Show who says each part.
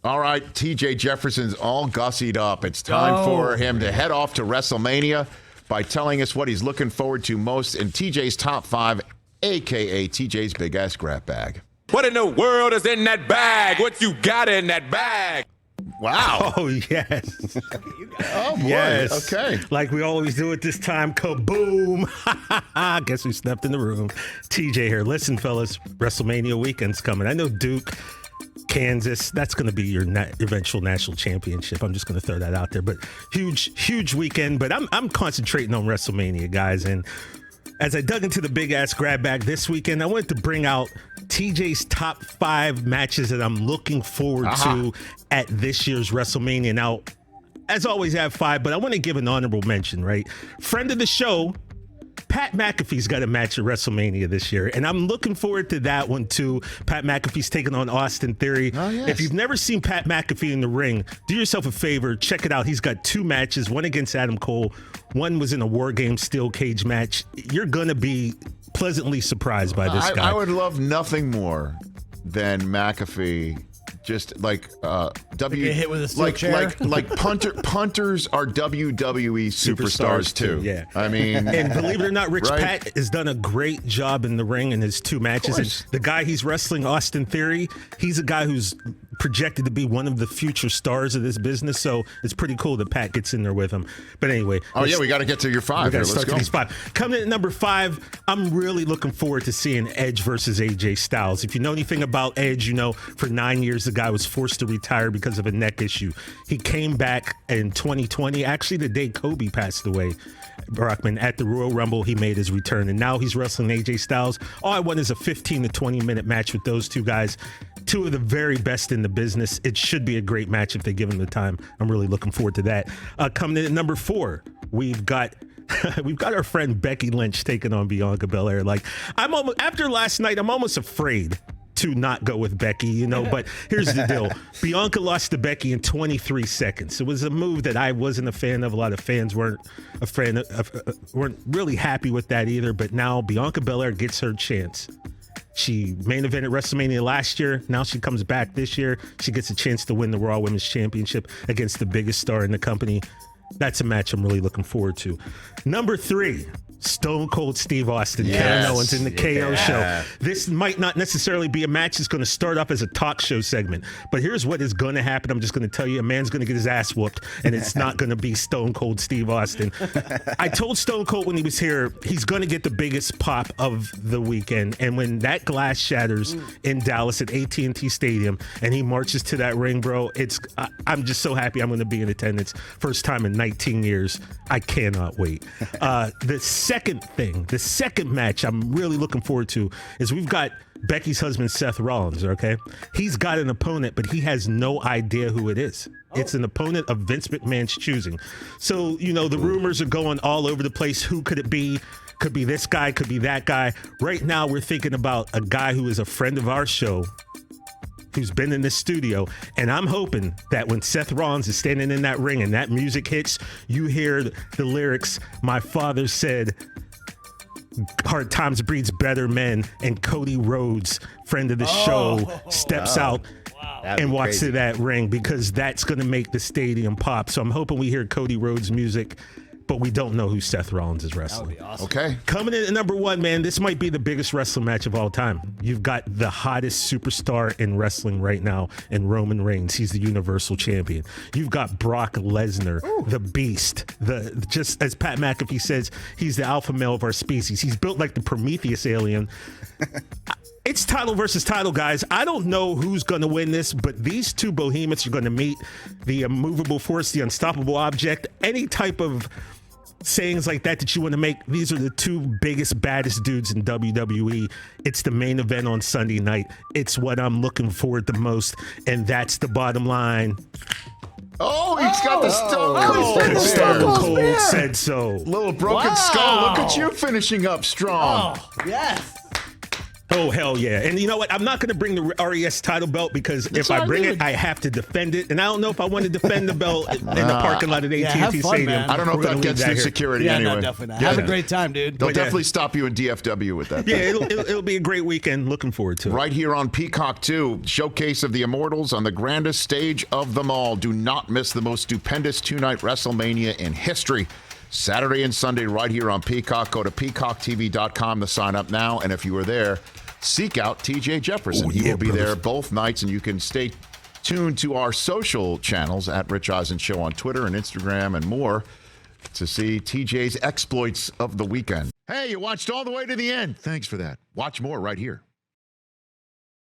Speaker 1: All right, TJ Jefferson's all gussied up. It's time for him to head off to WrestleMania by telling us what he's looking forward to most in TJ's Top 5, a.k.a. TJ's Big Ass Grab Bag.
Speaker 2: What in the world is in that bag? What you got in that bag?
Speaker 1: Wow.
Speaker 3: Oh, yes.
Speaker 1: Oh, boy.
Speaker 3: Yes.
Speaker 1: Okay.
Speaker 3: Like we always do at this time, kaboom. Guess who stepped in the room? TJ here. Listen, fellas, WrestleMania weekend's coming. I know Duke, Kansas, that's going to be your eventual national championship. I'm just going to throw that out there. But huge weekend. But I'm concentrating on WrestleMania, guys. And as I dug into the big ass grab bag this weekend, I wanted to bring out TJ's top 5 matches that I'm looking forward to at this year's WrestleMania. Now, as always, I have 5, but I want to give an honorable mention, right? Friend of the show, Pat McAfee's got a match at WrestleMania this year, and I'm looking forward to that one too. Pat McAfee's taking on Austin Theory.
Speaker 1: Oh, yes.
Speaker 3: If you've never seen Pat McAfee in the ring, do yourself a favor, check it out. He's got 2 matches, one against Adam Cole, one was in a War Games steel cage match. You're going to be pleasantly surprised by this guy.
Speaker 1: I would love nothing more than McAfee. Just like
Speaker 4: get hit with a steel chair?
Speaker 1: like punters are WWE superstars too.
Speaker 3: Yeah,
Speaker 1: I mean,
Speaker 3: and believe it or not, Rich
Speaker 1: right?
Speaker 3: Pat has done a great job in the ring in his 2 matches. And the guy he's wrestling, Austin Theory, he's a guy who's projected to be one of the future stars of this business. So it's pretty cool that Pat gets in there with him. But anyway,
Speaker 1: we got to get to your 5.
Speaker 3: We got to
Speaker 1: Let's
Speaker 3: start
Speaker 1: go.
Speaker 3: to these 5. Coming in at number 5, I'm really looking forward to seeing Edge versus AJ Styles. If you know anything about Edge, you know for 9 years the guy was forced to retire because of a neck issue. He came back in 2020, actually the day Kobe passed away. Brockman, at the Royal Rumble, he made his return, and now he's wrestling AJ Styles. All I want is a 15 to 20 minute match with those 2 guys. 2 of the very best in the business. It should be a great match if they give him the time. I'm really looking forward to that. Coming in at number 4, we've got our friend Becky Lynch taking on Bianca Belair. Like, after last night, I'm almost afraid to not go with Becky, but here's the deal. Bianca lost to Becky in 23 seconds. It was a move that I wasn't a fan of. A lot of fans weren't really happy with that either, but now Bianca Belair gets her chance. She main evented WrestleMania last year. Now she comes back this year. She gets a chance to win the Raw Women's Championship against the biggest star in the company. That's a match I'm really looking forward to. Number 3, Stone Cold Steve Austin, Kevin Owens in the KO show. This might not necessarily be a match that's going to start off as a talk show segment, but here's what is going to happen. I'm just going to tell you, a man's going to get his ass whooped, and it's not going to be Stone Cold Steve Austin. I told Stone Cold when he was here, he's going to get the biggest pop of the weekend, and when that glass shatters in Dallas at AT&T Stadium, and he marches to that ring, bro, I'm just so happy I'm going to be in attendance. First time in 19 years. I cannot wait. The second match I'm really looking forward to is we've got Becky's husband, Seth Rollins, okay? He's got an opponent, but he has no idea who it is. It's an opponent of Vince McMahon's choosing. So, the rumors are going all over the place. Who could it be? Could be this guy, could be that guy. Right now, we're thinking about a guy who is a friend of our show, who's been in this studio, and I'm hoping that when Seth Rollins is standing in that ring and that music hits, you hear the lyrics, "My father said hard times breeds better men," and Cody Rhodes, friend of the show, steps out and walks to that ring, because that's going to make the stadium pop. So I'm hoping we hear Cody Rhodes music, but we don't know who Seth Rollins is wrestling.
Speaker 4: That would be awesome.
Speaker 1: Okay.
Speaker 3: Coming in at number 1, man, this might be the biggest wrestling match of all time. You've got the hottest superstar in wrestling right now in Roman Reigns. He's the Universal Champion. You've got Brock Lesnar, the Beast. Just as Pat McAfee says, he's the alpha male of our species. He's built like the Prometheus alien. It's title versus title, guys. I don't know who's going to win this, but these 2 behemoths are going to meet. The immovable force, the unstoppable object, any type of sayings like that you want to make. These are the 2 biggest, baddest dudes in WWE. It's the main event on Sunday night. It's what I'm looking forward the most, and that's the bottom line.
Speaker 1: Oh, he's got the Stone Cold.
Speaker 3: Because Stone Cold said so.
Speaker 1: Little broken skull. Look at you finishing up strong.
Speaker 4: Oh, yes.
Speaker 3: Oh, hell yeah. And you know what? I'm not going to bring the RES title belt because if I bring it, I have to defend it. And I don't know if I want to defend the belt in the parking lot at AT&T Stadium.
Speaker 4: Man.
Speaker 1: I don't know if that gets through security anyway.
Speaker 4: No, definitely not. Have a great time, dude.
Speaker 1: They'll definitely stop you in DFW with that.
Speaker 3: Yeah, it'll be a great weekend. Looking forward to it.
Speaker 1: Right here on Peacock 2, showcase of the Immortals on the grandest stage of them all. Do not miss the most stupendous two-night WrestleMania in history. Saturday and Sunday right here on Peacock. Go to peacocktv.com to sign up now. And if you are there, seek out TJ Jefferson. He will be there both nights, and you can stay tuned to our social channels at Rich Eisen Show on Twitter and Instagram and more to see TJ's exploits of the weekend. Hey, you watched all the way to the end. Thanks for that. Watch more right here.